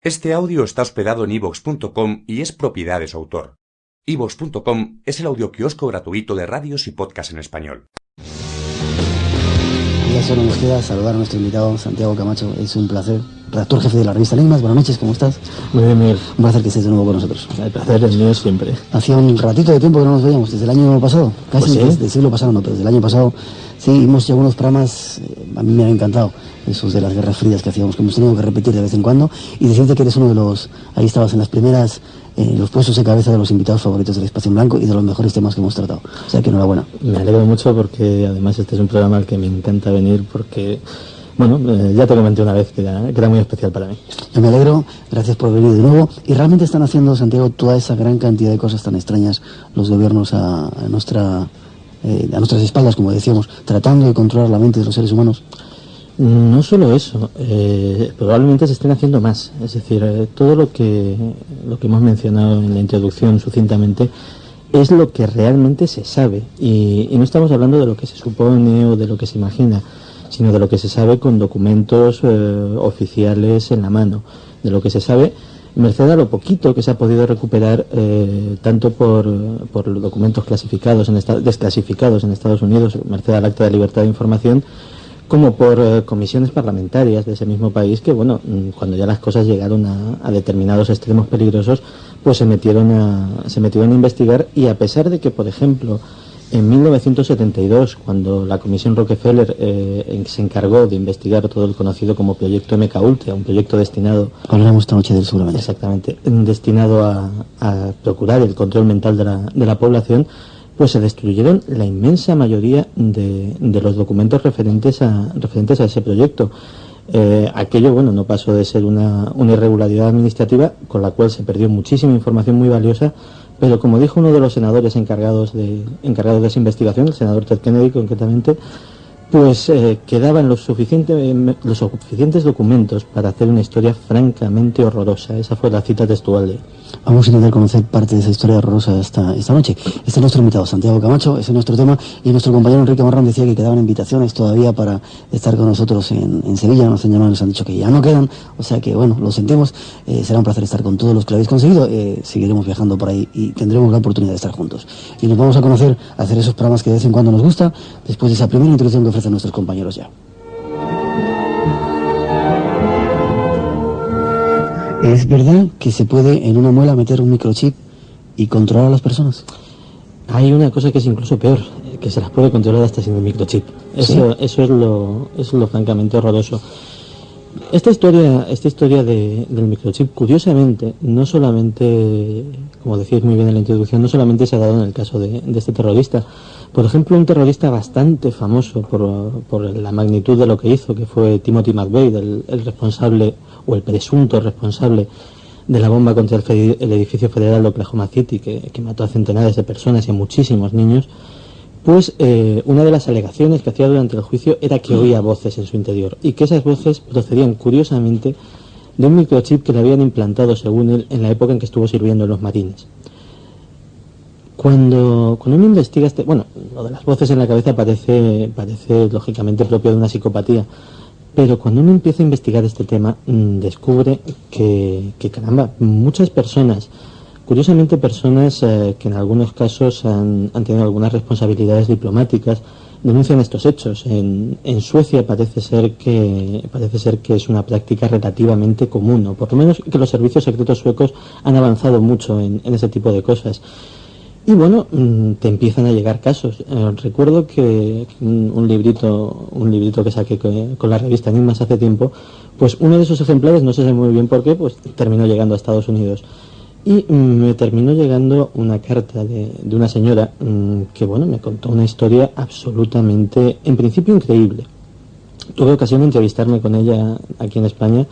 Este audio está hospedado en iVoox.com y es propiedad de su autor. iVoox.com es el audioquiosco gratuito de radios y podcasts en español. Ya solo nos queda saludar a nuestro invitado, Santiago Camacho. Es un placer. Redactor jefe de la revista Enigmas. Buenas noches, ¿cómo estás? Muy bien, Miguel. Un placer que estés de nuevo con nosotros. El placer es mío siempre. Hacía un ratito de tiempo que no nos veíamos, desde el año pasado. Casi Pues sí. del siglo pasado, no, pero desde el año pasado. Sí, hemos llevado unos programas, a mí me han encantado, esos de las guerras frías que hacíamos, que hemos tenido que repetir de vez en cuando. Y decirte que eres uno de los, ahí estabas en las primeras, los puestos de cabeza de los invitados favoritos del Espacio en Blanco y de los mejores temas que hemos tratado. O sea que enhorabuena. Me alegro mucho porque además este es un programa al que me encanta venir porque, bueno, ya te comenté una vez que era muy especial para mí. Yo me alegro, gracias por venir de nuevo. Y realmente están haciendo, Santiago, toda esa gran cantidad de cosas tan extrañas los gobiernos a nuestras espaldas, como decíamos, tratando de controlar la mente de los seres humanos. No solo eso, probablemente se estén haciendo más. Es decir, todo lo que hemos mencionado en la introducción sucintamente es lo que realmente se sabe. Y no estamos hablando de lo que se supone o de lo que se imagina, sino de lo que se sabe con documentos oficiales en la mano, de lo que se sabe merced a lo poquito que se ha podido recuperar tanto por documentos desclasificados en Estados Unidos, merced al Acta de Libertad de Información, como por comisiones parlamentarias de ese mismo país que, bueno, cuando ya las cosas llegaron a determinados extremos peligrosos, pues se metieron a investigar. Y a pesar de que, por ejemplo, en 1972, cuando la Comisión Rockefeller se encargó de investigar todo el conocido como Proyecto MKUltra, un proyecto destinado... Hablaremos esta noche del seguramente. Exactamente, destinado a procurar el control mental de la población, pues se destruyeron la inmensa mayoría de los documentos referentes a ese proyecto. Aquello, bueno, no pasó de ser una irregularidad administrativa con la cual se perdió muchísima información muy valiosa, pero como dijo uno de los senadores encargados de esa investigación, el senador Ted Kennedy concretamente, pues quedaban los suficientes documentos para hacer una historia francamente horrorosa. Esa fue la cita textual de él. Vamos a intentar conocer parte de esa historia horrorosa esta noche. Este es nuestro invitado, Santiago Camacho, ese es nuestro tema, y nuestro compañero Enrique Marrón decía que quedaban invitaciones todavía para estar con nosotros en Sevilla. Nos han llamado, nos han dicho que ya no quedan, o sea que, bueno, lo sentimos. Será un placer estar con todos los que lo habéis conseguido. Seguiremos viajando por ahí y tendremos la oportunidad de estar juntos. Y nos vamos a conocer, a hacer esos programas que de vez en cuando nos gusta, después de esa primera introducción que ofrecen nuestros compañeros ya. ¿Es verdad que se puede en una muela meter un microchip y controlar a las personas? Hay una cosa que es incluso peor, que se las puede controlar hasta sin el microchip. ¿Sí? Eso es lo francamente horroroso. Esta historia del microchip, curiosamente, no solamente, como decíais muy bien en la introducción, no solamente se ha dado en el caso de este terrorista. Por ejemplo, un terrorista bastante famoso por la magnitud de lo que hizo, que fue Timothy McVeigh, el responsable o el presunto responsable de la bomba contra el edificio federal de Oklahoma City, que mató a centenares de personas y a muchísimos niños. Pues una de las alegaciones que hacía durante el juicio era que oía voces en su interior y que esas voces procedían curiosamente de un microchip que le habían implantado, según él, en la época en que estuvo sirviendo en los Marines. Cuando uno investiga lo de las voces en la cabeza parece lógicamente propio de una psicopatía, pero cuando uno empieza a investigar este tema descubre que caramba, muchas personas, curiosamente personas que en algunos casos han tenido algunas responsabilidades diplomáticas, denuncian estos hechos. En Suecia parece ser que es una práctica relativamente común, o por lo menos que los servicios secretos suecos han avanzado mucho en ese tipo de cosas. Y bueno, te empiezan a llegar casos. Recuerdo que un librito que saqué con la revista Enigmas hace tiempo, pues uno de esos ejemplares, no sé muy bien por qué, pues terminó llegando a Estados Unidos. Y me terminó llegando una carta de una señora que, bueno, me contó una historia absolutamente, en principio, increíble. Tuve ocasión de entrevistarme con ella aquí en España.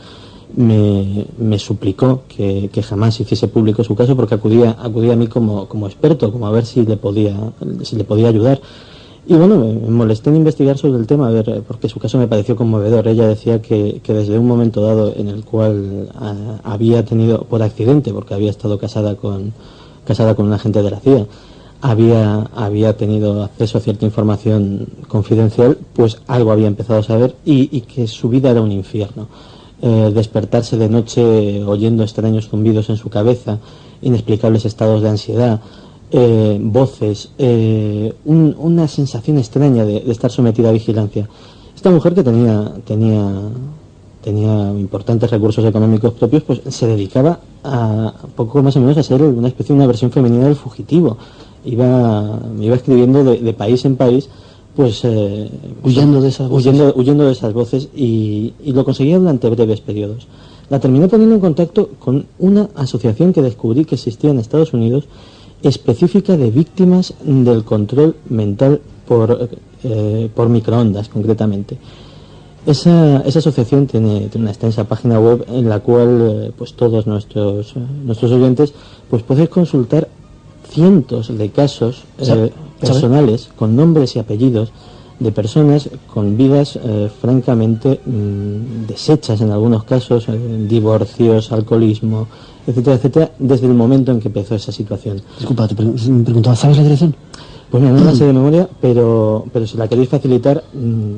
Me suplicó que jamás hiciese público su caso porque acudía a mí como experto, como a ver si le podía ayudar. Y bueno, me molesté en investigar sobre el tema, a ver, porque su caso me pareció conmovedor. Ella decía que desde un momento dado en el cual había tenido, por accidente, porque había estado casada con un agente de la CIA, había tenido acceso a cierta información confidencial, pues algo había empezado a saber y que su vida era un infierno. despertarse de noche oyendo extraños zumbidos en su cabeza, inexplicables estados de ansiedad, voces, una sensación extraña de estar sometida a vigilancia. Esta mujer, que tenía importantes recursos económicos propios, pues se dedicaba a poco más o menos a ser una especie de una versión femenina del fugitivo. Iba escribiendo de país en país, pues huyendo de esas voces. Huyendo de esas voces, y lo conseguía durante breves periodos. La terminé poniendo en contacto con una asociación que descubrí que existía en Estados Unidos, específica de víctimas del control mental por microondas, concretamente. Esa asociación tiene una extensa página web en la cual pues todos nuestros oyentes pues pueden consultar cientos de casos personales con nombres y apellidos de personas con vidas francamente deshechas en algunos casos, divorcios, alcoholismo, etcétera, etcétera, desde el momento en que empezó esa situación. Disculpa, me preguntaba, ¿sabes la dirección? Pues mira, no la sé de memoria, pero si la queréis facilitar,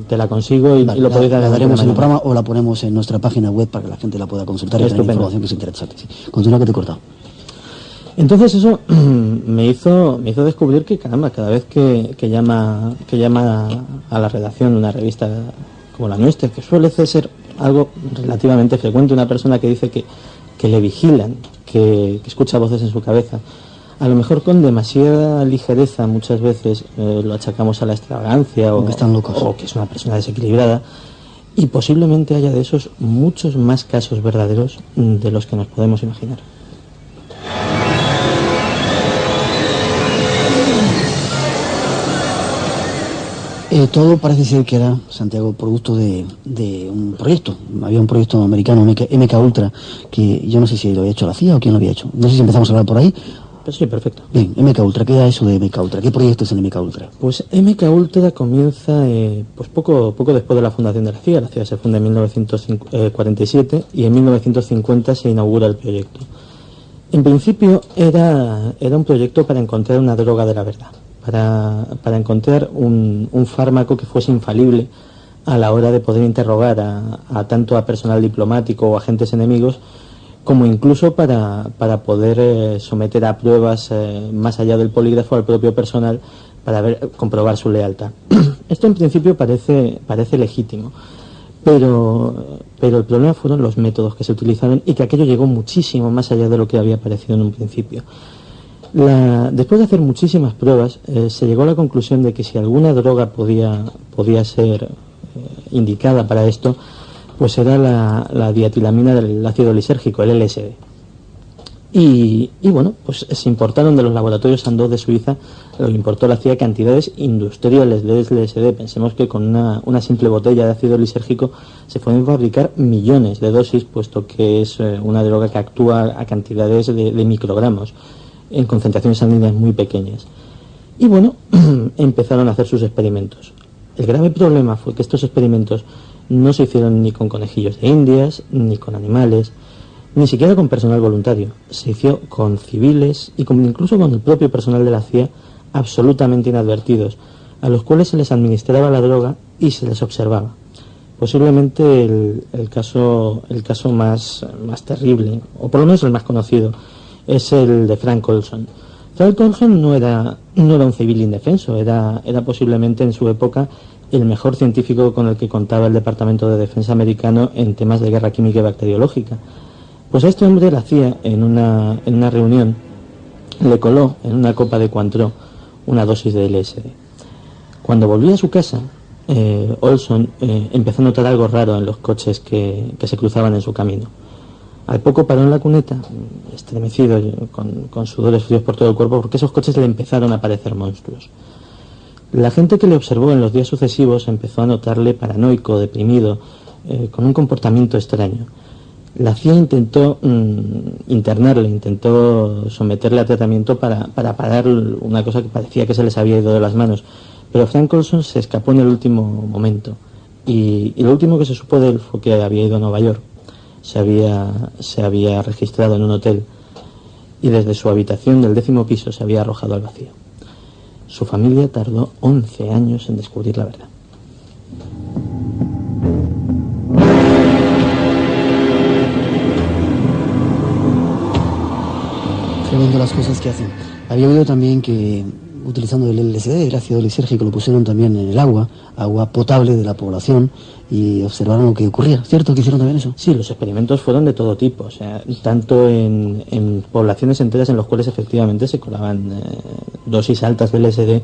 te la consigo y lo podéis dar. La daremos en el programa o la ponemos en nuestra página web para que la gente la pueda consultar y tener información que es interesante. Sí. Continúa, que te he cortado. Entonces eso me hizo descubrir que, caramba, cada vez que llama a la redacción de una revista como la nuestra, que suele ser algo relativamente frecuente, una persona que dice que le vigilan, que escucha voces en su cabeza, a lo mejor con demasiada ligereza muchas veces lo achacamos a la extravagancia o que están locos, o que es una persona desequilibrada, y posiblemente haya de esos muchos más casos verdaderos de los que nos podemos imaginar. Todo parece ser que era, Santiago, producto de un proyecto. Había un proyecto americano, MK Ultra, que yo no sé si lo había hecho la CIA o quién lo había hecho. No sé si empezamos a hablar por ahí. Pues sí, perfecto. Bien, MK Ultra, ¿qué era eso de MK Ultra? ¿Qué proyecto es el MK Ultra? Pues MK Ultra comienza pues poco después de la fundación de la CIA. La CIA se funda en 1947 y en 1950 se inaugura el proyecto. En principio era un proyecto para encontrar una droga de la verdad, para encontrar un fármaco que fuese infalible a la hora de poder interrogar tanto a personal diplomático o agentes enemigos, como incluso para poder someter a pruebas más allá del polígrafo al propio personal para comprobar su lealtad. Esto en principio parece legítimo, pero el problema fueron los métodos que se utilizaron, y que aquello llegó muchísimo más allá de lo que había parecido en un principio. Después de hacer muchísimas pruebas, se llegó a la conclusión de que si alguna droga podía ser indicada para esto, pues era la dietilamina del ácido lisérgico, el LSD. Y bueno, pues se importaron de los laboratorios Sandoz de Suiza, lo importó la CIA, cantidades industriales de LSD. Pensemos que con una simple botella de ácido lisérgico se pueden fabricar millones de dosis, puesto que es una droga que actúa a cantidades de microgramos, en concentraciones sanguíneas muy pequeñas. Y bueno, empezaron a hacer sus experimentos. El grave problema fue que estos experimentos no se hicieron ni con conejillos de indias, ni con animales, ni siquiera con personal voluntario. Se hizo con civiles y incluso con el propio personal de la CIA, absolutamente inadvertidos, a los cuales se les administraba la droga y se les observaba. Posiblemente el caso más terrible, o por lo menos el más conocido, es el de Frank Olson. Frank Olson no era un civil indefenso, era posiblemente en su época el mejor científico con el que contaba el Departamento de Defensa americano en temas de guerra química y bacteriológica. Pues a este hombre la CIA, en una reunión, le coló en una copa de Cointreau una dosis de LSD. Cuando volvía a su casa, Olson empezó a notar algo raro en los coches que se cruzaban en su camino. Al poco paró en la cuneta, estremecido, con sudores fríos por todo el cuerpo, porque esos coches le empezaron a parecer monstruos. La gente que le observó en los días sucesivos empezó a notarle paranoico, deprimido, con un comportamiento extraño. La CIA intentó internarle, intentó someterle a tratamiento para parar una cosa que parecía que se les había ido de las manos, pero Frank Olson se escapó en el último momento, y lo último que se supo de él fue que había ido a Nueva York. Se había registrado en un hotel y desde su habitación del 10º piso se había arrojado al vacío. Su familia tardó 11 años en descubrir la verdad. sabiendo las cosas que hacen. Había oído también que utilizando el LSD, el ácido lisérgico, lo pusieron también en el agua potable de la población y observaron lo que ocurría. ¿Cierto que hicieron también eso? Sí, los experimentos fueron de todo tipo, o sea, tanto en poblaciones enteras en las cuales efectivamente se colaban dosis altas de LSD.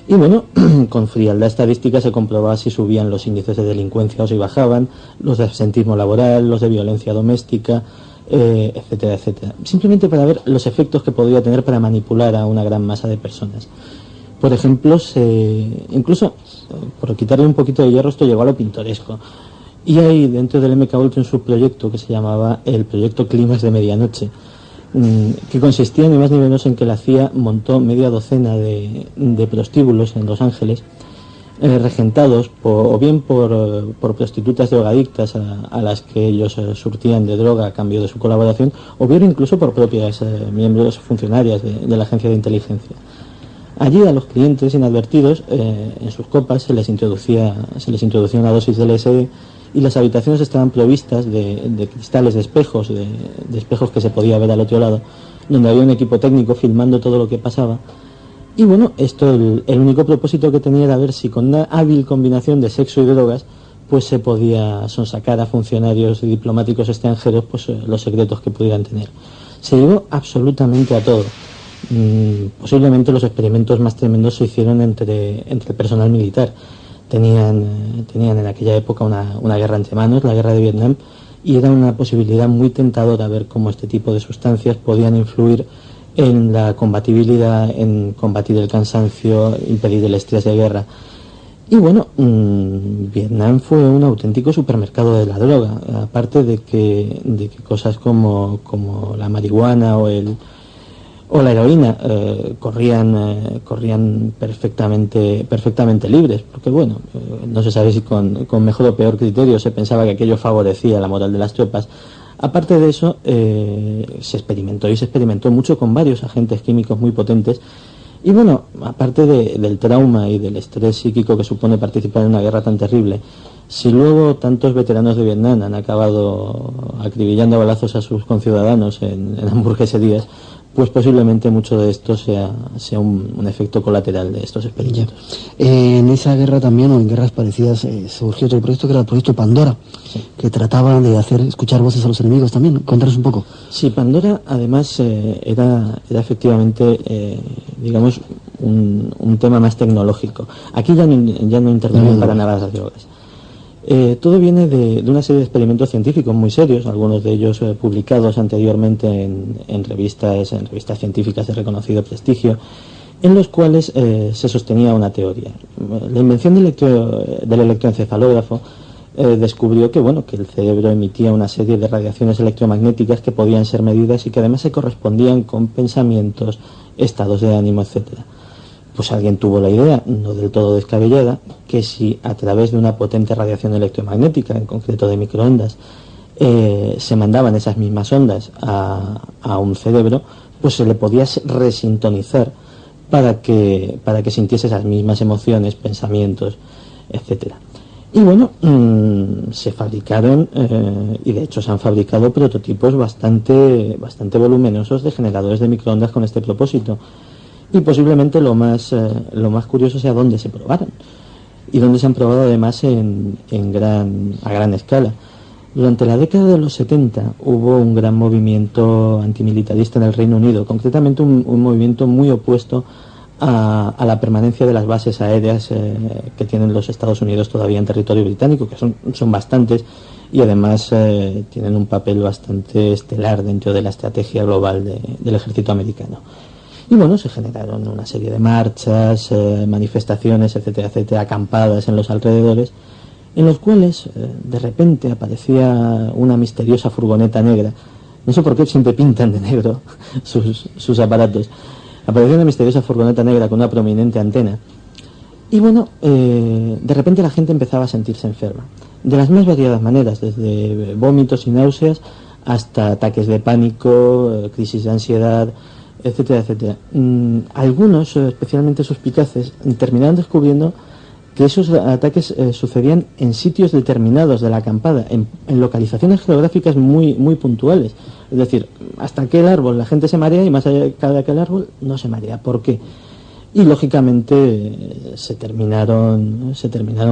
Y bueno, con frialdad estadística se comprobaba si subían los índices de delincuencia o si bajaban, los de absentismo laboral, los de violencia doméstica, etcétera, etcétera. Simplemente para ver los efectos que podría tener para manipular a una gran masa de personas. Por ejemplo, incluso, por quitarle un poquito de hierro, esto llegó a lo pintoresco. Y hay dentro del MK Ultra un subproyecto que se llamaba el Proyecto Clímax de Medianoche, que consistía ni más ni menos en que la CIA montó media docena de prostíbulos en Los Ángeles, regentados o bien por prostitutas drogadictas a las que ellos surtían de droga a cambio de su colaboración, o bien incluso por propias miembros funcionarias de la agencia de inteligencia. Allí a los clientes inadvertidos en sus copas se les introducía una dosis de LSD y las habitaciones estaban provistas de cristales de espejos que se podía ver al otro lado, donde había un equipo técnico filmando todo lo que pasaba. Y bueno, esto el único propósito que tenía era ver si con una hábil combinación de sexo y drogas pues se podía sonsacar a funcionarios y diplomáticos extranjeros pues los secretos que pudieran tener. Se llegó absolutamente a todo. Posiblemente los experimentos más tremendos se hicieron entre el personal militar. Tenían en aquella época una guerra entre manos, la guerra de Vietnam, y era una posibilidad muy tentadora ver cómo este tipo de sustancias podían influir en la combatibilidad, en combatir el cansancio, impedir el estrés de guerra. Y bueno, Vietnam fue un auténtico supermercado de la droga, aparte de que cosas como la marihuana o la heroína corrían perfectamente libres, porque bueno, no se sabe si con mejor o peor criterio se pensaba que aquello favorecía la moral de las tropas. Aparte de eso, se experimentó mucho con varios agentes químicos muy potentes. Y bueno, aparte del trauma y del estrés psíquico que supone participar en una guerra tan terrible, si luego tantos veteranos de Vietnam han acabado acribillando a balazos a sus conciudadanos en hamburgueserías, pues posiblemente mucho de esto sea un efecto colateral de estos experimentos. En esa guerra también, o en guerras parecidas, surgió otro proyecto que era el proyecto Pandora, sí, que trataba de hacer escuchar voces a los enemigos también. Cuéntanos un poco. Sí, Pandora además era efectivamente, digamos, un tema más tecnológico. Aquí ya no intervienen para nada las drogas. Todo viene de una serie de experimentos científicos muy serios, algunos de ellos publicados anteriormente en revistas científicas de reconocido prestigio, en los cuales se sostenía una teoría. La invención del electroencefalógrafo descubrió que el cerebro emitía una serie de radiaciones electromagnéticas que podían ser medidas y que además se correspondían con pensamientos, estados de ánimo, etcétera. Pues alguien tuvo la idea, no del todo descabellada, que si a través de una potente radiación electromagnética, en concreto de microondas, se mandaban esas mismas ondas a un cerebro, pues se le podía resintonizar para que sintiese esas mismas emociones, pensamientos, etcétera. Y bueno, se fabricaron, y de hecho se han fabricado prototipos bastante voluminosos de generadores de microondas con este propósito. Y posiblemente lo más curioso sea dónde se probaron y dónde se han probado además a gran escala. Durante la década de los 70 hubo un gran movimiento antimilitarista en el Reino Unido, concretamente un movimiento muy opuesto a la permanencia de las bases aéreas que tienen los Estados Unidos todavía en territorio británico, que son bastantes y además tienen un papel bastante estelar dentro de la estrategia global del ejército americano. Y bueno, se generaron una serie de marchas, manifestaciones, etcétera, etcétera, acampadas en los alrededores, en los cuales de repente aparecía una misteriosa furgoneta negra. No sé por qué siempre pintan de negro sus aparatos. Apareció una misteriosa furgoneta negra con una prominente antena. Y bueno, de repente la gente empezaba a sentirse enferma. De las más variadas maneras, desde vómitos y náuseas hasta ataques de pánico, crisis de ansiedad, etcétera, etcétera. Algunos, especialmente suspicaces, terminaron descubriendo que esos ataques sucedían en sitios determinados de la acampada, en localizaciones geográficas muy, muy puntuales. Es decir, hasta aquel árbol la gente se marea y más allá de aquel árbol no se marea. ¿Por qué? Y lógicamente se terminaron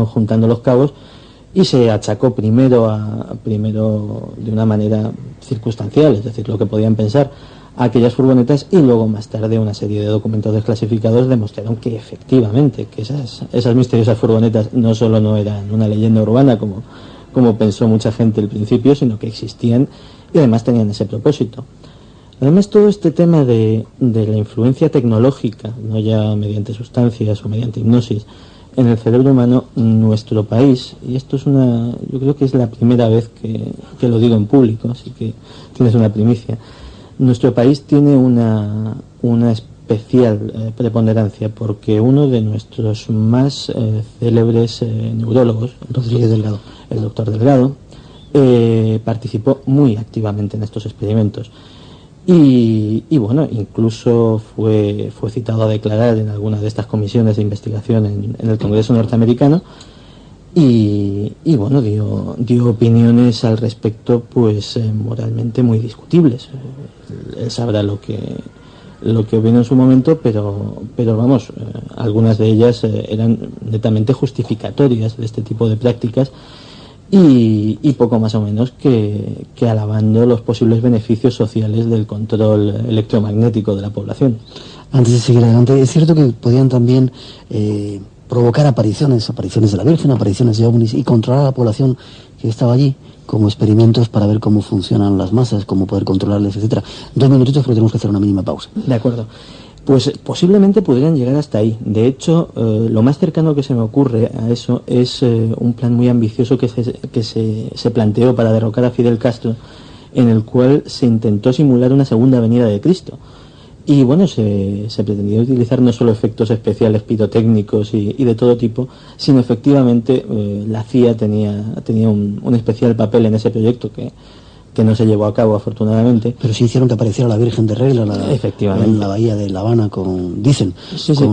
juntando los cabos y se achacó primero de una manera circunstancial, es decir, lo que podían pensar a aquellas furgonetas, y luego más tarde una serie de documentos desclasificados demostraron que efectivamente que esas misteriosas furgonetas no solo no eran una leyenda urbana como pensó mucha gente al principio, sino que existían y además tenían ese propósito. Además, todo este tema de la influencia tecnológica, no ya mediante sustancias o mediante hipnosis, en el cerebro humano, nuestro país, y esto es yo creo que es la primera vez que lo digo en público, así que tienes una primicia. Nuestro país tiene una especial preponderancia porque uno de nuestros más célebres neurólogos, el doctor Delgado, participó muy activamente en estos experimentos. Y bueno, incluso fue citado a declarar en alguna de estas comisiones de investigación en el Congreso norteamericano y bueno, dio opiniones al respecto pues moralmente muy discutibles. Él sabrá lo que opinó en su momento, pero vamos, algunas de ellas eran netamente justificatorias de este tipo de prácticas y poco más o menos que alabando los posibles beneficios sociales del control electromagnético de la población. Antes de seguir adelante, es cierto que podían también provocar apariciones de la Virgen, apariciones de ovnis y controlar a la población que estaba allí, como experimentos para ver cómo funcionan las masas, cómo poder controlarles, etcétera. 2 minutitos porque tenemos que hacer una mínima pausa. De acuerdo. Pues posiblemente pudieran llegar hasta ahí. De hecho, lo más cercano que se me ocurre a eso es un plan muy ambicioso que se planteó para derrocar a Fidel Castro, en el cual se intentó simular una segunda venida de Cristo. Y bueno, se pretendía utilizar no solo efectos especiales pirotécnicos y de todo tipo, sino efectivamente la CIA tenía un especial papel en ese proyecto que no se llevó a cabo afortunadamente. Pero sí hicieron que apareciera la Virgen de Regla efectivamente en la bahía de La Habana con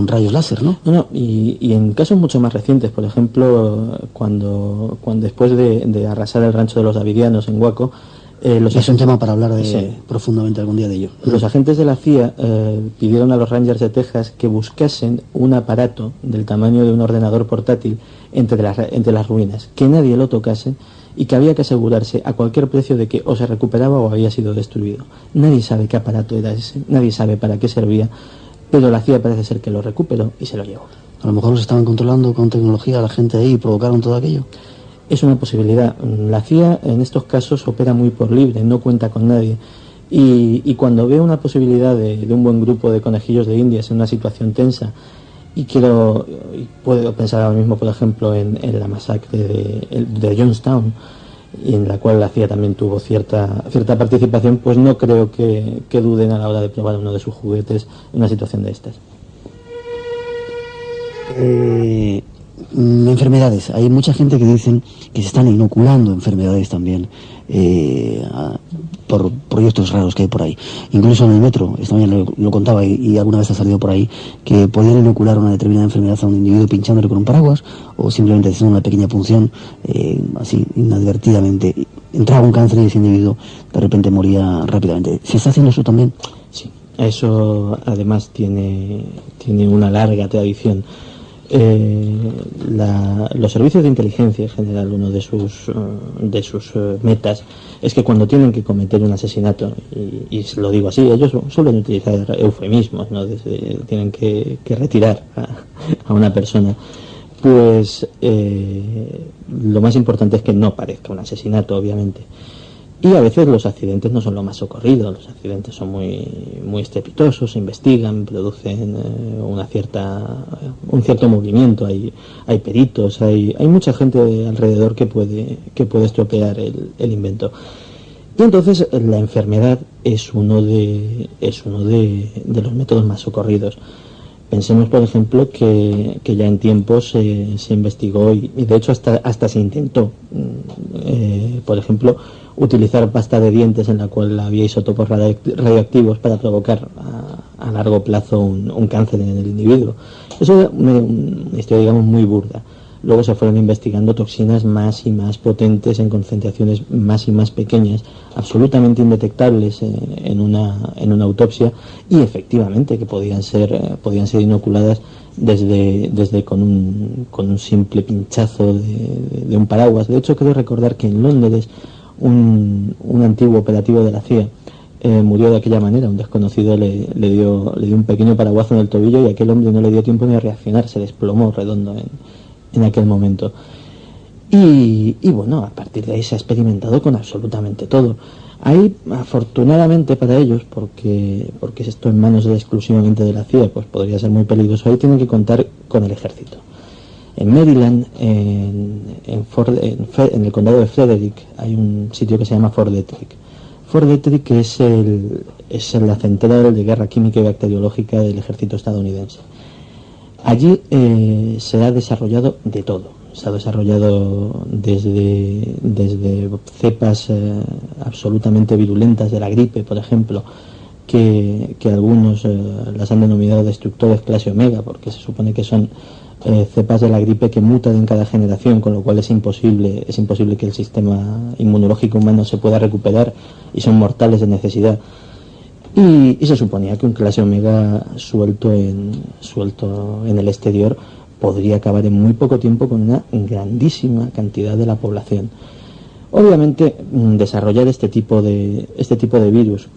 rayos láser, ¿no? No, y en casos mucho más recientes, por ejemplo, cuando después de arrasar el rancho de los davidianos en Huaco, es un tema para hablar profundamente algún día de ello. Los agentes de la CIA pidieron a los Rangers de Texas que buscasen un aparato del tamaño de un ordenador portátil entre las ruinas, que nadie lo tocase y que había que asegurarse a cualquier precio de que o se recuperaba o había sido destruido. Nadie sabe qué aparato era ese, nadie sabe para qué servía, pero la CIA parece ser que lo recuperó y se lo llevó. A lo mejor los estaban controlando con tecnología a la gente ahí y provocaron todo aquello. Es una posibilidad. La CIA en estos casos opera muy por libre, no cuenta con nadie. Y cuando ve una posibilidad de un buen grupo de conejillos de Indias en una situación tensa, y puedo pensar ahora mismo, por ejemplo, en la masacre de Jonestown, y en la cual la CIA también tuvo cierta participación, pues no creo que duden a la hora de probar uno de sus juguetes en una situación de estas. Enfermedades. Hay mucha gente que dicen que se están inoculando enfermedades también por proyectos raros que hay por ahí. Incluso en el metro, esta mañana lo contaba y alguna vez ha salido por ahí, que podían inocular una determinada enfermedad a un individuo pinchándole con un paraguas o simplemente haciendo una pequeña punción así inadvertidamente. Entraba un cáncer y ese individuo de repente moría rápidamente. ¿Se está haciendo eso también? Sí, eso además tiene una larga tradición. Los servicios de inteligencia en general, uno de sus metas es que cuando tienen que cometer un asesinato, y lo digo así, ellos suelen utilizar eufemismos, ¿no? Tienen que retirar a una persona, pues lo más importante es que no parezca un asesinato, obviamente. Y a veces los accidentes no son lo más socorridos, los accidentes son muy, muy estrepitosos, se investigan, producen un cierto movimiento, hay peritos, hay mucha gente alrededor que puede estropear el invento. Y entonces la enfermedad es uno de los métodos más socorridos. Pensemos, por ejemplo, que ya en tiempos se investigó y de hecho hasta se intentó, por ejemplo, utilizar pasta de dientes en la cual había isótopos radioactivos para provocar a largo plazo un cáncer en el individuo. Eso es una historia, digamos, muy burda. luego se fueron investigando toxinas más y más potentes en concentraciones más y más pequeñas, absolutamente indetectables en una autopsia, y efectivamente que podían ser inoculadas desde con un simple pinchazo de un paraguas. De hecho, quiero recordar que en Londres un antiguo operativo de la CIA murió de aquella manera. Un desconocido le dio un pequeño paraguazo en el tobillo y aquel hombre no le dio tiempo ni a reaccionar, se desplomó redondo en aquel momento. Y bueno, a partir de ahí se ha experimentado con absolutamente todo. Hay, afortunadamente para ellos, porque esto en manos exclusivamente de la CIA, pues podría ser muy peligroso, ahí tienen que contar con el ejército. En Maryland, en el condado de Frederick, hay un sitio que se llama Fort Detrick. Fort Detrick es la central de guerra química y bacteriológica del ejército estadounidense. Allí se ha desarrollado de todo. Se ha desarrollado desde cepas absolutamente virulentas de la gripe, por ejemplo, que algunos las han denominado destructores clase omega, porque se supone que son cepas de la gripe que mutan en cada generación, con lo cual es imposible que el sistema inmunológico humano se pueda recuperar y son mortales de necesidad. Y se suponía que un clase omega suelto en el exterior podría acabar en muy poco tiempo con una grandísima cantidad de la población. Obviamente, desarrollar este tipo de virus,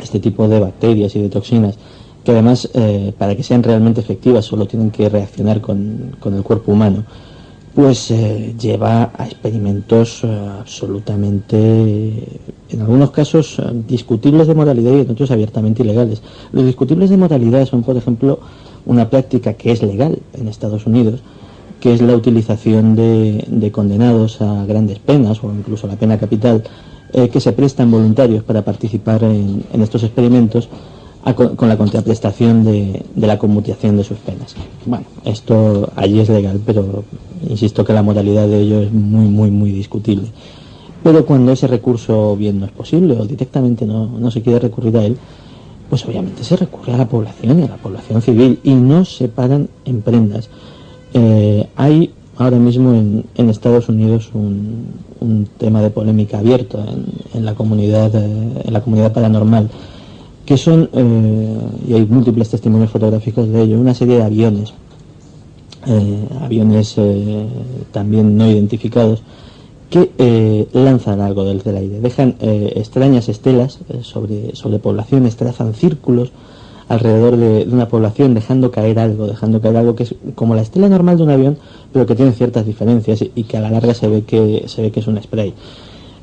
este tipo de bacterias y de toxinas, que además, para que sean realmente efectivas, solo tienen que reaccionar con el cuerpo humano, pues lleva a experimentos absolutamente, en algunos casos, discutibles de moralidad y en otros abiertamente ilegales. Los discutibles de moralidad son, por ejemplo, una práctica que es legal en Estados Unidos, que es la utilización de condenados a grandes penas o incluso a la pena capital, que se prestan voluntarios para participar en estos experimentos con la contraprestación de la conmutación de sus penas. Bueno, esto allí es legal, pero insisto que la moralidad de ello es muy, muy, muy discutible. Pero cuando ese recurso bien no es posible o directamente no se quiere recurrir a él, pues obviamente se recurre a la población y a la población civil y no se paran en prendas. Hay ahora mismo en Estados Unidos un tema de polémica abierto en la comunidad paranormal, que son, y hay múltiples testimonios fotográficos de ello, una serie de aviones también no identificados, que lanzan algo desde el aire, dejan extrañas estelas sobre poblaciones, trazan círculos alrededor de una población, dejando caer algo que es como la estela normal de un avión, pero que tiene ciertas diferencias y que a la larga se ve que es un spray.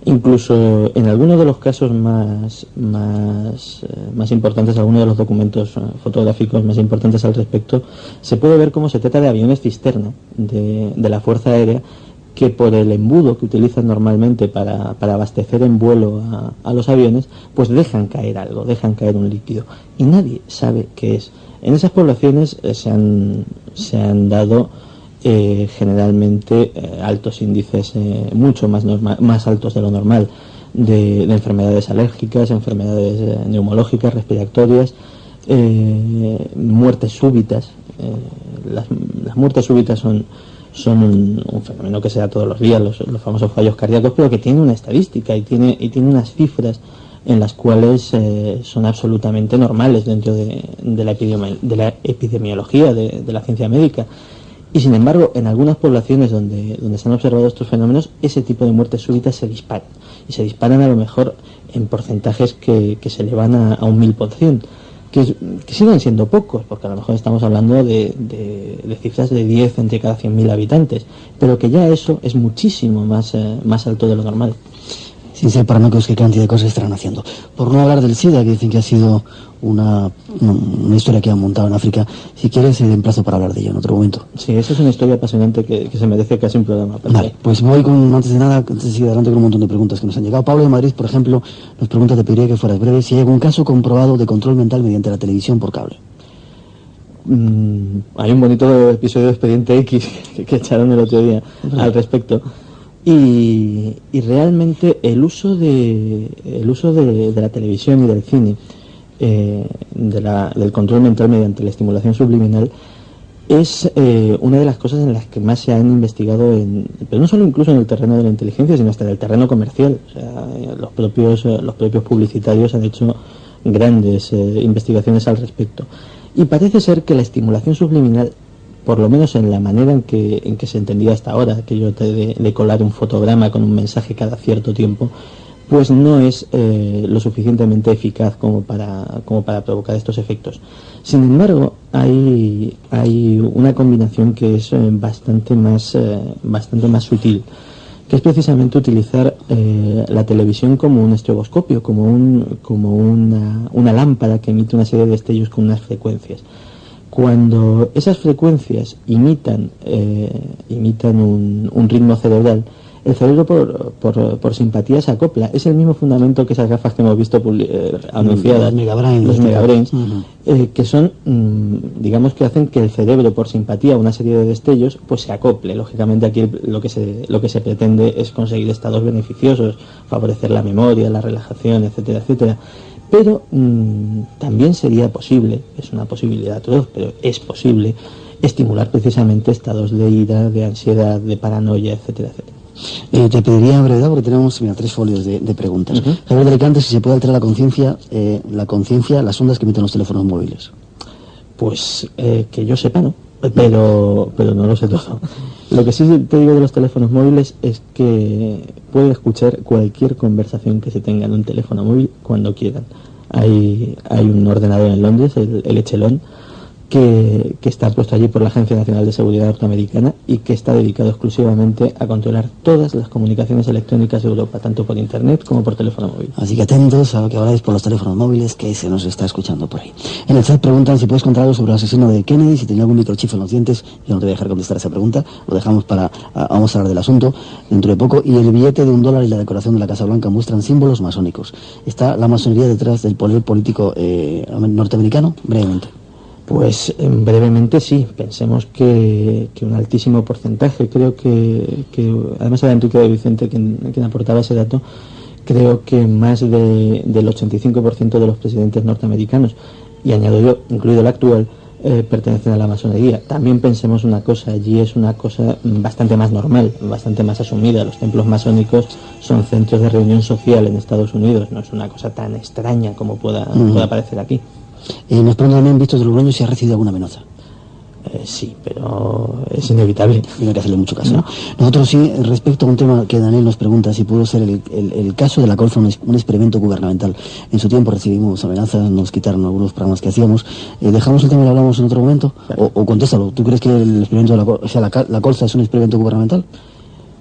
Incluso en algunos de los casos más importantes, algunos de los documentos fotográficos más importantes al respecto, se puede ver cómo se trata de aviones cisterna de la Fuerza Aérea, que por el embudo que utilizan normalmente para abastecer en vuelo a los aviones, pues dejan caer algo, dejan caer un líquido, y nadie sabe qué es. En esas poblaciones se han dado generalmente altos índices, mucho más altos de lo normal, de enfermedades alérgicas, enfermedades neumológicas, respiratorias, muertes súbitas. Las muertes súbitas son un fenómeno que se da todos los días, los famosos fallos cardíacos, pero que tiene una estadística y tiene unas cifras en las cuales son absolutamente normales dentro de la epidemiología de la ciencia médica. Y sin embargo, en algunas poblaciones donde se han observado estos fenómenos, ese tipo de muertes súbitas se disparan. Y se disparan a lo mejor en porcentajes que se elevan a un 1000%. Que siguen siendo pocos, porque a lo mejor estamos hablando de cifras de 10 entre cada 100.000 habitantes, pero que ya eso es muchísimo más alto de lo normal. Sin ser paranoicos, qué cantidad de cosas estarán haciendo. Por no hablar del SIDA, que dicen que ha sido una historia que han montado en África. Si quieres, te emplazo para hablar de ello en otro momento. Sí, esa es una historia apasionante que se merece casi un programa. Vale, pues voy antes de seguir adelante con un montón de preguntas que nos han llegado. Pablo de Madrid, por ejemplo, nos pregunta, te pediría que fueras breve, si hay algún caso comprobado de control mental mediante la televisión por cable. Hay un bonito episodio de Expediente X que echaron el otro día al respecto. Y realmente el uso de la televisión y del cine, del control mental mediante la estimulación subliminal, es una de las cosas en las que más se han investigado, pero no solo incluso en el terreno de la inteligencia, sino hasta en el terreno comercial. O sea, los propios publicitarios han hecho grandes investigaciones al respecto. Y parece ser que la estimulación subliminal, por lo menos en la manera en que se entendía hasta ahora, aquello de colar un fotograma con un mensaje cada cierto tiempo, pues no es lo suficientemente eficaz como para provocar estos efectos. Sin embargo, hay una combinación que es bastante más sutil, que es precisamente utilizar la televisión como un estroboscopio, como una lámpara que emite una serie de destellos con unas frecuencias. Cuando esas frecuencias imitan un ritmo cerebral, el cerebro por simpatía se acopla. Es el mismo fundamento que esas gafas que hemos visto anunciadas, los Megabrains, que son, digamos, que hacen que el cerebro por simpatía a una serie de destellos pues se acople. Lógicamente aquí lo que se pretende es conseguir estados beneficiosos, favorecer la memoria, la relajación, etcétera, etcétera. Pero también sería posible, es una posibilidad atroz, pero es posible estimular precisamente estados de ira, de ansiedad, de paranoia, etcétera, etcétera. Te pediría en brevedad, porque tenemos 3 folios de preguntas. Javier de Alicante, si se puede alterar la conciencia, las ondas que emiten los teléfonos móviles. Pues que yo sepa, no, pero no lo sé todo. Lo que sí te digo de los teléfonos móviles es que pueden escuchar cualquier conversación que se tenga en un teléfono móvil cuando quieran. Hay un ordenador en Londres, el Echelon, que está puesto allí por la Agencia Nacional de Seguridad norteamericana y que está dedicado exclusivamente a controlar todas las comunicaciones electrónicas de Europa, tanto por internet como por teléfono móvil. Así que atentos a lo que habláis por los teléfonos móviles, que se nos está escuchando por ahí. En el chat preguntan si puedes contar algo sobre el asesino de Kennedy, si tenía algún microchip en los dientes. Yo no te voy a dejar contestar esa pregunta, lo dejamos vamos a hablar del asunto dentro de poco. Y el billete de $1 y la decoración de la Casa Blanca muestran símbolos masónicos. ¿Está la masonería detrás del poder político norteamericano? Brevemente. Pues brevemente sí. Pensemos que un altísimo porcentaje, creo que además era Enrique de Vicente quien aportaba ese dato, creo que más del 85% de los presidentes norteamericanos, y añado yo, incluido el actual, pertenecen a la masonería. También pensemos una cosa, allí es una cosa bastante más normal, bastante más asumida. Los templos masónicos son centros de reunión social en Estados Unidos, no es una cosa tan extraña como pueda parecer aquí. Nos preguntan también, Víctor de Logroño, si ha recibido alguna amenaza. Sí, pero es inevitable. No hay que hacerle mucho caso, ¿no? Nosotros sí, respecto a un tema que Daniel nos pregunta, si pudo ser el caso de la colza un experimento gubernamental. En su tiempo recibimos amenazas, nos quitaron algunos programas que hacíamos. ¿Dejamos el tema y lo hablamos en otro momento? Claro. O contéstalo, ¿tú crees que el experimento de la colza es un experimento gubernamental?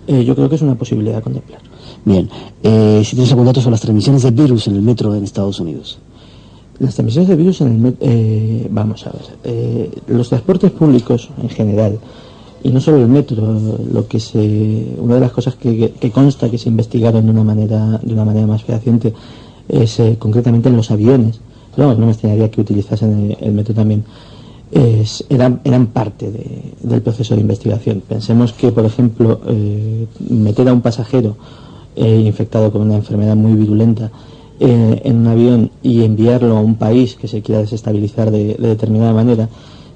Yo creo que es una posibilidad a contemplar. Bien, si tienes algún dato sobre las transmisiones de virus en el metro en Estados Unidos. Las transmisiones de virus en el metro, vamos a ver, los transportes públicos en general, y no solo el metro, una de las cosas que consta que se investigaron de una manera más fehaciente es concretamente en los aviones. No me extrañaría que utilizasen el metro también. Eran parte del proceso de investigación. Pensemos que, por ejemplo, meter a un pasajero infectado con una enfermedad muy virulenta en un avión y enviarlo a un país que se quiera desestabilizar de determinada manera,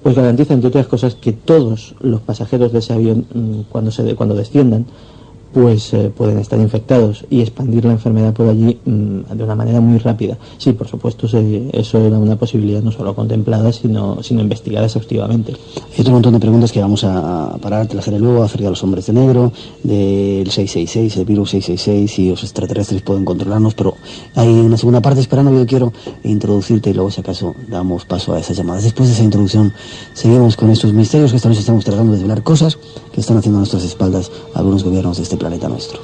pues garantiza, entre otras cosas, que todos los pasajeros de ese avión, cuando desciendan, pues pueden estar infectados y expandir la enfermedad por allí de una manera muy rápida. Sí, por supuesto, eso era una posibilidad no solo contemplada, sino investigada exhaustivamente. Hay otro montón de preguntas que vamos a parar, te las haré luego, acerca de los hombres de negro, del 666, el virus 666, si los extraterrestres pueden controlarnos, pero hay una segunda parte esperando. Yo quiero introducirte y luego, si acaso, damos paso a esas llamadas. Después de esa introducción, seguimos con estos misterios que esta noche estamos tratando de desvelar, cosas que están haciendo a nuestras espaldas algunos gobiernos de este planeta nuestro.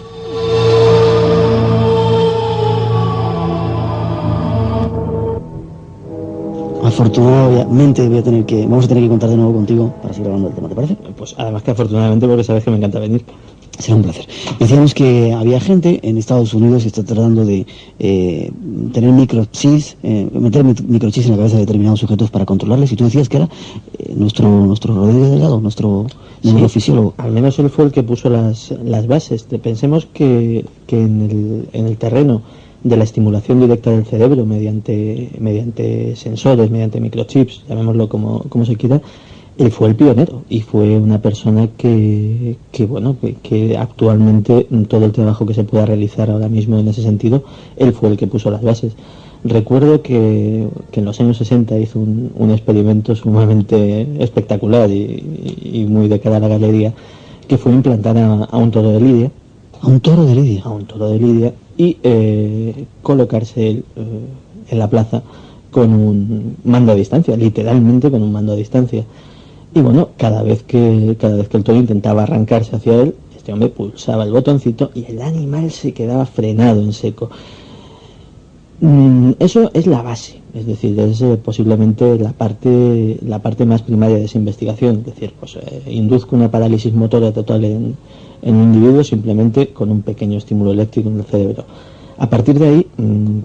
Afortunadamente vamos a tener que contar de nuevo contigo para seguir hablando del tema, ¿te parece? Pues además que afortunadamente, porque sabes que me encanta venir. Será un placer. Decíamos que había gente en Estados Unidos que está tratando de tener microchips, meter microchips en la cabeza de determinados sujetos para controlarles, y tú decías que era nuestro Rodríguez Delgado, nuestro neurofisiólogo. Al menos él fue el que puso las bases. Pensemos que en el terreno de la estimulación directa del cerebro mediante sensores, mediante microchips, llamémoslo como se quiera, Él fue el pionero y fue una persona que actualmente todo el trabajo que se pueda realizar ahora mismo en ese sentido, él fue el que puso las bases. Recuerdo que en los años 60 hizo un experimento sumamente espectacular y muy de cara a la galería, que fue implantar a un toro de lidia. ¿A un toro de lidia? A un toro de lidia y colocarse él en la plaza con un mando a distancia, literalmente con un mando a distancia. Y bueno, cada vez que el toro intentaba arrancarse hacia él, este hombre pulsaba el botoncito y el animal se quedaba frenado en seco. Eso es la base, es decir, es posiblemente la parte más primaria de esa investigación. Es decir, pues induzco una parálisis motora total en un individuo simplemente con un pequeño estímulo eléctrico en el cerebro. A partir de ahí,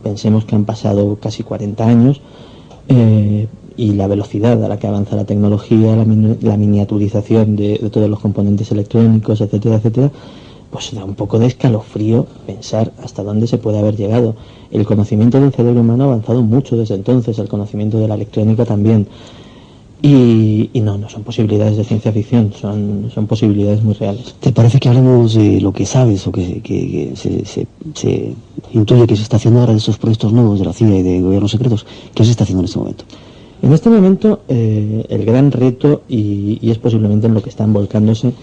pensemos que han pasado casi 40 años y la velocidad a la que avanza la tecnología, la miniaturización de todos los componentes electrónicos, etcétera, etcétera, pues da un poco de escalofrío pensar hasta dónde se puede haber llegado. El conocimiento del cerebro humano ha avanzado mucho desde entonces, el conocimiento de la electrónica también. Y no son posibilidades de ciencia ficción, son posibilidades muy reales. ¿Te parece que hablemos de lo que sabes o que se intuye que se está haciendo ahora de estos proyectos nuevos de la CIA y de gobiernos secretos? ¿Qué se está haciendo en este momento? En este momento el gran reto, y es posiblemente en lo que están volcándose,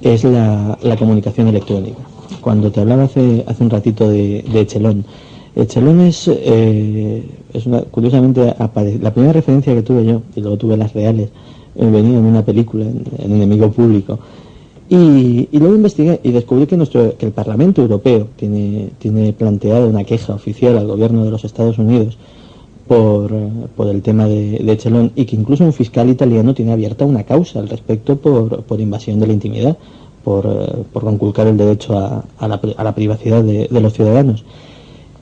es la comunicación electrónica. Cuando te hablaba hace un ratito de Echelon, Echelon es curiosamente, la primera referencia que tuve yo, y luego tuve las reales, venía en una película, en Enemigo Público, y luego investigué y descubrí que el Parlamento Europeo tiene planteada una queja oficial al gobierno de los Estados Unidos por el tema de Echelon, y que incluso un fiscal italiano tiene abierta una causa al respecto por invasión de la intimidad, por conculcar el derecho a la privacidad de los ciudadanos.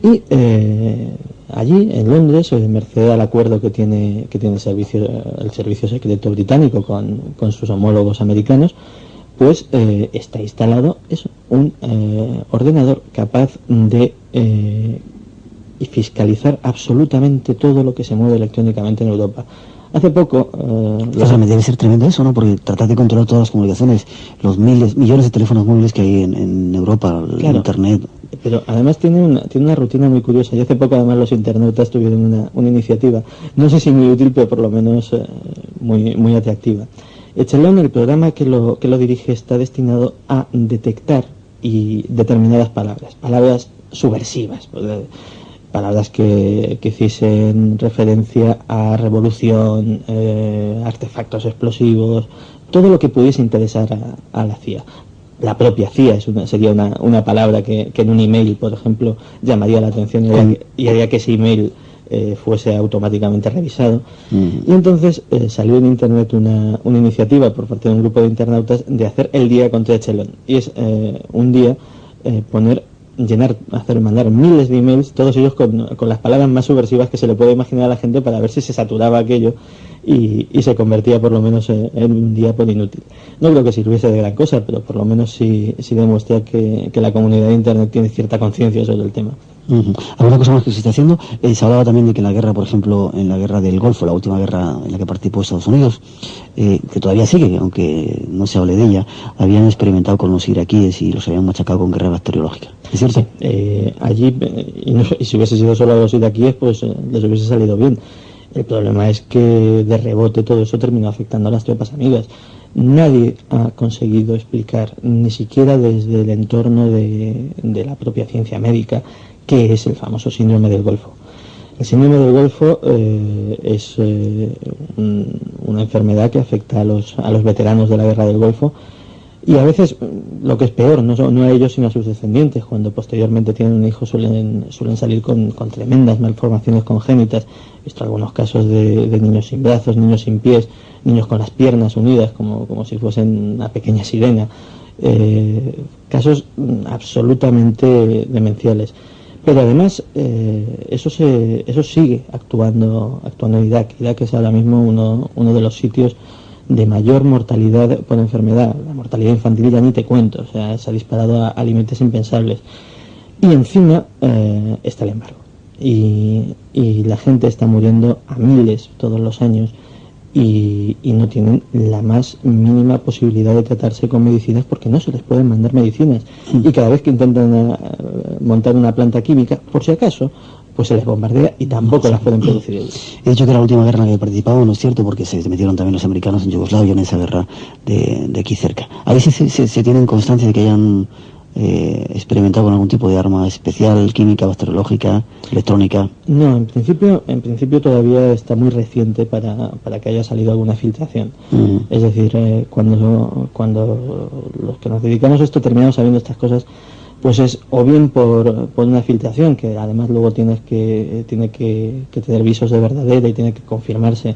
Y allí en Londres, merced al acuerdo que tiene el servicio secreto británico con sus homólogos americanos, pues está instalado un ordenador capaz de fiscalizar absolutamente todo lo que se mueve electrónicamente en Europa. Hace poco... debe ser tremendo eso, ¿no? Porque tratar de controlar todas las comunicaciones, los millones de teléfonos móviles que hay en Europa, claro, Internet... Pero además tiene una rutina muy curiosa, y hace poco además los internautas tuvieron una iniciativa, no sé si muy útil, pero por lo menos muy atractiva. Echelon, el programa que lo dirige, está destinado a detectar determinadas palabras subversivas, palabras que hiciesen referencia a revolución, artefactos explosivos, todo lo que pudiese interesar a la CIA. La propia CIA sería una palabra que en un email, por ejemplo, llamaría la atención y haría que ese email fuese automáticamente revisado. Y entonces salió en internet una iniciativa por parte de un grupo de internautas de hacer el día contra Echelon. Y es un día mandar miles de emails, todos ellos con las palabras más subversivas que se le puede imaginar a la gente, para ver si se saturaba aquello y se convertía por lo menos en un día por inútil. No creo que sirviese de gran cosa, pero por lo menos sí demuestra que la comunidad de Internet tiene cierta conciencia sobre el tema. ¿Alguna cosa más que se está haciendo? Se hablaba también de que en la guerra, por ejemplo, en la guerra del Golfo, la última guerra en la que participó Estados Unidos, que todavía sigue, aunque no se hable de ella, habían experimentado con los iraquíes y los habían machacado con guerra bacteriológica. ¿Es cierto? Sí, allí, y si hubiese sido solo a los iraquíes, pues les hubiese salido bien. El problema es que de rebote todo eso terminó afectando a las tropas amigas. Nadie ha conseguido explicar, ni siquiera desde el entorno de la propia ciencia médica, qué es el famoso síndrome del Golfo. El síndrome del Golfo es una enfermedad que afecta a los veteranos de la guerra del Golfo, y a veces, lo que es peor, no a ellos sino a sus descendientes. Cuando posteriormente tienen un hijo suelen salir con tremendas malformaciones congénitas. He visto algunos casos de niños sin brazos, niños sin pies, niños con las piernas unidas como si fuesen una pequeña sirena. Casos absolutamente demenciales. Pero además eso sigue actuando en Irak. Irak es ahora mismo uno de los sitios de mayor mortalidad por enfermedad. La mortalidad infantil ya ni te cuento, o sea, se ha disparado a límites impensables. Y encima está el embargo. Y la gente está muriendo a miles todos los años y no tienen la más mínima posibilidad de tratarse con medicinas porque no se les pueden mandar medicinas. Y cada vez que intentan montar una planta química, por si acaso, pues se les bombardea y tampoco las pueden producir ellos. He dicho que era la última guerra en la que he participado, no es cierto, porque se metieron también los americanos en Yugoslavia, en esa guerra de aquí cerca. Ahí sí se tienen constancia de que hayan experimentado con algún tipo de arma especial, química, bacteriológica, electrónica. No, en principio todavía está muy reciente para que haya salido alguna filtración. Es decir, cuando los que nos dedicamos a esto terminamos sabiendo estas cosas, pues es o bien por una filtración, que además luego tiene que tener visos de verdadera y tiene que confirmarse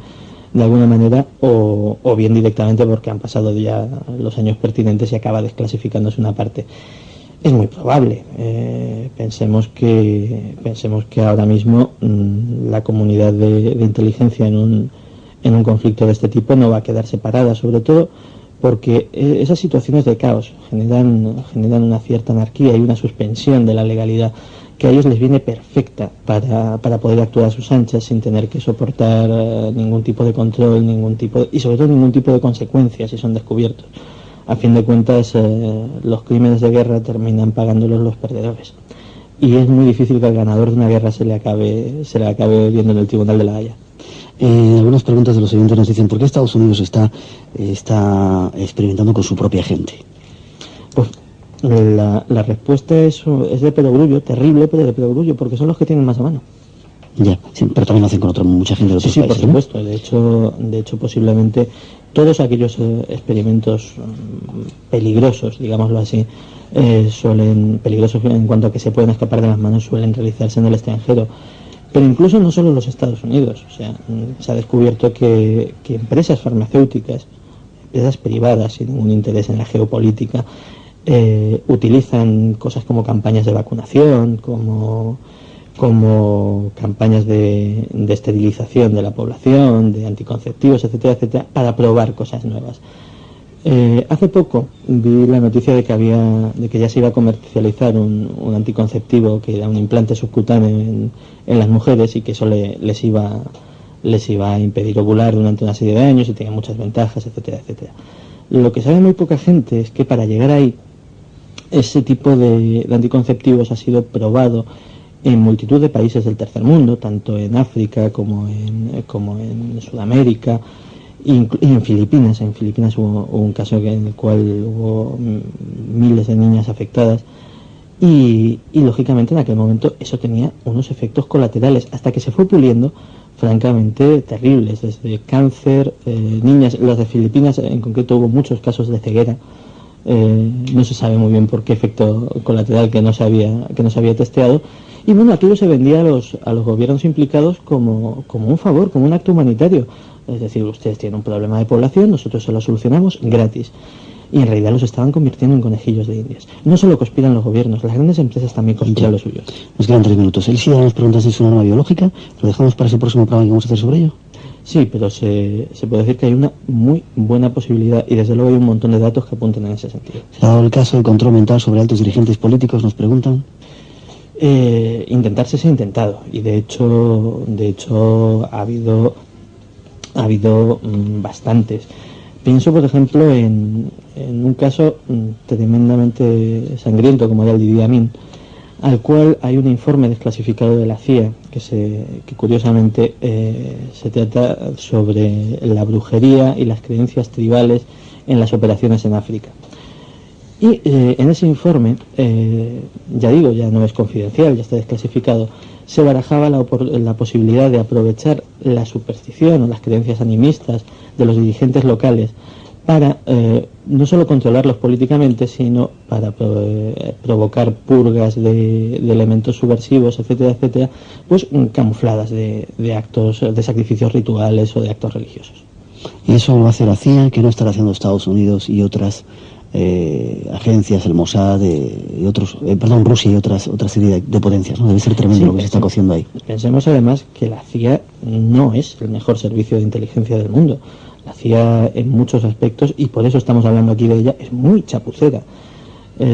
de alguna manera, o bien directamente porque han pasado ya los años pertinentes y acaba desclasificándose una parte. Es muy probable. Pensemos que ahora mismo la comunidad de inteligencia en un conflicto de este tipo no va a quedar separada, sobre todo porque esas situaciones de caos generan una cierta anarquía y una suspensión de la legalidad que a ellos les viene perfecta para poder actuar a sus anchas sin tener que soportar ningún tipo de control, y sobre todo ningún tipo de consecuencias si son descubiertos. A fin de cuentas, los crímenes de guerra terminan pagándolos los perdedores. Y es muy difícil que al ganador de una guerra se le acabe viendo en el Tribunal de la Haya. Algunas preguntas de los oyentes nos dicen: ¿por qué Estados Unidos está experimentando con su propia gente? Pues la respuesta es de perogrullo, terrible, pero de perogrullo, porque son los que tienen más a mano. Ya, sí, pero también lo hacen con mucha gente de otros países. Sí, por supuesto. De hecho, posiblemente todos aquellos experimentos peligrosos, digámoslo así, peligrosos en cuanto a que se pueden escapar de las manos, suelen realizarse en el extranjero. Pero incluso no solo en los Estados Unidos. O sea, se ha descubierto que empresas farmacéuticas, empresas privadas sin ningún interés en la geopolítica, utilizan cosas como campañas de vacunación, como campañas de esterilización de la población, de anticonceptivos, etcétera, etcétera, para probar cosas nuevas. Hace poco vi la noticia de que ya se iba a comercializar un anticonceptivo que era un implante subcutáneo en las mujeres y que eso les iba a impedir ovular durante una serie de años y tenía muchas ventajas, etcétera, etcétera. Lo que sabe muy poca gente es que para llegar ahí, ese tipo de anticonceptivos ha sido probado en multitud de países del tercer mundo, tanto en África como en Sudamérica y en Filipinas. En Filipinas hubo un caso en el cual hubo miles de niñas afectadas y lógicamente en aquel momento eso tenía unos efectos colaterales hasta que se fue puliendo, francamente terribles, desde cáncer, niñas, las de Filipinas en concreto hubo muchos casos de ceguera. No se sabe muy bien por qué efecto colateral que no se había testeado. Y bueno, aquello se vendía a los gobiernos implicados como un favor, como un acto humanitario. Es decir, ustedes tienen un problema de población, nosotros se lo solucionamos gratis. Y en realidad los estaban convirtiendo en conejillos de indias. No solo conspiran los gobiernos, las grandes empresas también conspiran los suyos. Nos quedan 3 minutos. El SIDA nos pregunta si es un arma biológica. ¿Lo dejamos para ese próximo programa que vamos a hacer sobre ello? Sí, pero se puede decir que hay una muy buena posibilidad y desde luego hay un montón de datos que apuntan en ese sentido. ¿Se ha dado el caso de control mental sobre altos dirigentes políticos? Nos preguntan. Intentarse se ha intentado y de hecho ha habido bastantes. Pienso, por ejemplo, en un caso tremendamente sangriento como era el de Idi Amin, al cual hay un informe desclasificado de la CIA que curiosamente se trata sobre la brujería y las creencias tribales en las operaciones en África. Y en ese informe, ya no es confidencial, ya está desclasificado, se barajaba la posibilidad de aprovechar la superstición o las creencias animistas de los dirigentes locales para no solo controlarlos políticamente, sino para provocar purgas de elementos subversivos, etcétera, etcétera, pues camufladas de actos, de sacrificios rituales o de actos religiosos. Y eso lo hace la CIA, que no estará haciendo Estados Unidos y otras agencias, el Mossad y otros, Rusia y otra serie de potencias, ¿no? Debe ser tremendo lo que se está cociendo ahí. Pensemos además que la CIA no es el mejor servicio de inteligencia del mundo. La CIA en muchos aspectos, y por eso estamos hablando aquí de ella, es muy chapucera.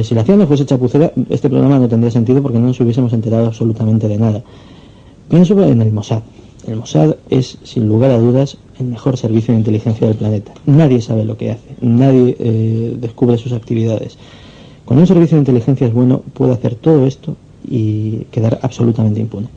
Si la CIA no fuese chapucera, este programa no tendría sentido porque no nos hubiésemos enterado absolutamente de nada. Pienso en el Mossad. El Mossad es, sin lugar a dudas, el mejor servicio de inteligencia del planeta. Nadie sabe lo que hace, nadie descubre sus actividades. Cuando un servicio de inteligencia es bueno, puede hacer todo esto y quedar absolutamente impune.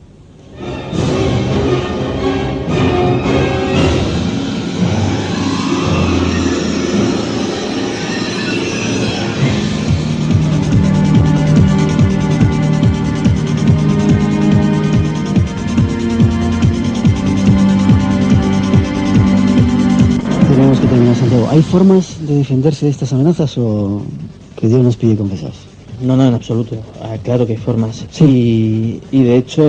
Tenemos que terminar, Santiago. ¿Hay formas de defenderse de estas amenazas o que Dios nos pide confesar? No, en absoluto. Claro que hay formas. Sí. Y de hecho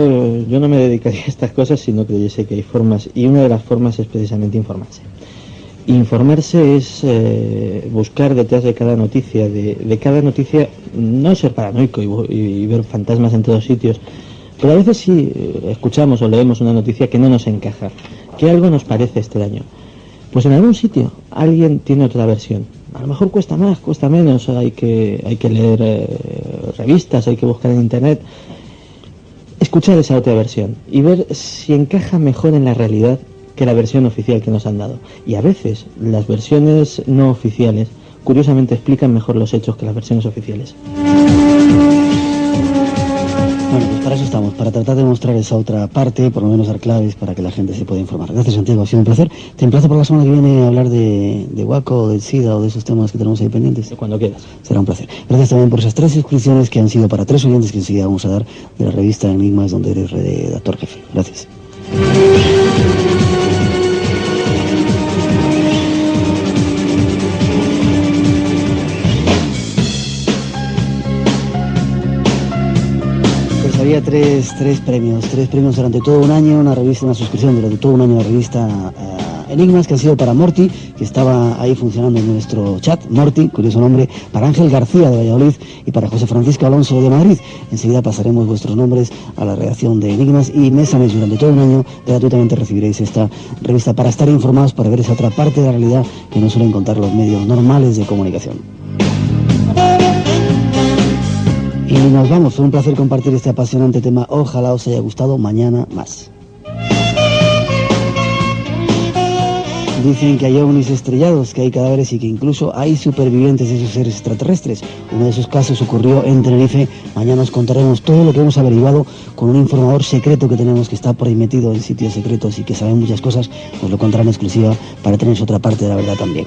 yo no me dedicaría a estas cosas si no creyese que hay formas. Y una de las formas es precisamente informarse. Informarse es buscar detrás de cada noticia, de cada noticia, no ser paranoico y ver fantasmas en todos sitios, pero a veces sí escuchamos o leemos una noticia que no nos encaja, que algo nos parece extraño. Pues en algún sitio alguien tiene otra versión. A lo mejor cuesta más, cuesta menos, hay que leer revistas, hay que buscar en internet, escuchar esa otra versión y ver si encaja mejor en la realidad que la versión oficial que nos han dado. Y a veces las versiones no oficiales, curiosamente, explican mejor los hechos que las versiones oficiales. Bueno, pues para eso estamos, para tratar de mostrar esa otra parte, por lo menos dar claves para que la gente se pueda informar. Gracias, Santiago, ha sido un placer. Te emplazo por la semana que viene a hablar de Waco, del SIDA o de esos temas que tenemos ahí pendientes. Cuando quieras. Será un placer. Gracias también por esas 3 suscripciones que han sido para 3 oyentes que enseguida vamos a dar de la revista Enigmas, donde eres redactor jefe. Gracias. Había tres premios durante todo un año, una suscripción durante todo un año de la revista Enigmas, que han sido para Morty, que estaba ahí funcionando en nuestro chat, Morty, curioso nombre, para Ángel García de Valladolid y para José Francisco Alonso de Madrid. Enseguida pasaremos vuestros nombres a la redacción de Enigmas y mes a mes durante todo un año gratuitamente recibiréis esta revista para estar informados, para ver esa otra parte de la realidad que no suelen contar los medios normales de comunicación. Y nos vamos, fue un placer compartir este apasionante tema, ojalá os haya gustado, mañana más. Dicen que hay ovnis estrellados, que hay cadáveres y que incluso hay supervivientes de esos seres extraterrestres. Uno de esos casos ocurrió en Tenerife. Mañana os contaremos todo lo que hemos averiguado con un informador secreto que tenemos, que está por ahí metido en sitios secretos y que sabe muchas cosas. Os lo contará en exclusiva para tener otra parte de la verdad también.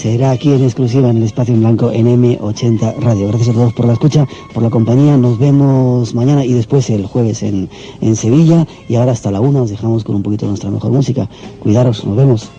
Será aquí en exclusiva en el Espacio en Blanco en M80 Radio. Gracias a todos por la escucha, por la compañía. Nos vemos mañana y después el jueves en Sevilla. Y ahora hasta la 1 os dejamos con un poquito de nuestra mejor música. Cuidaros, nos vemos.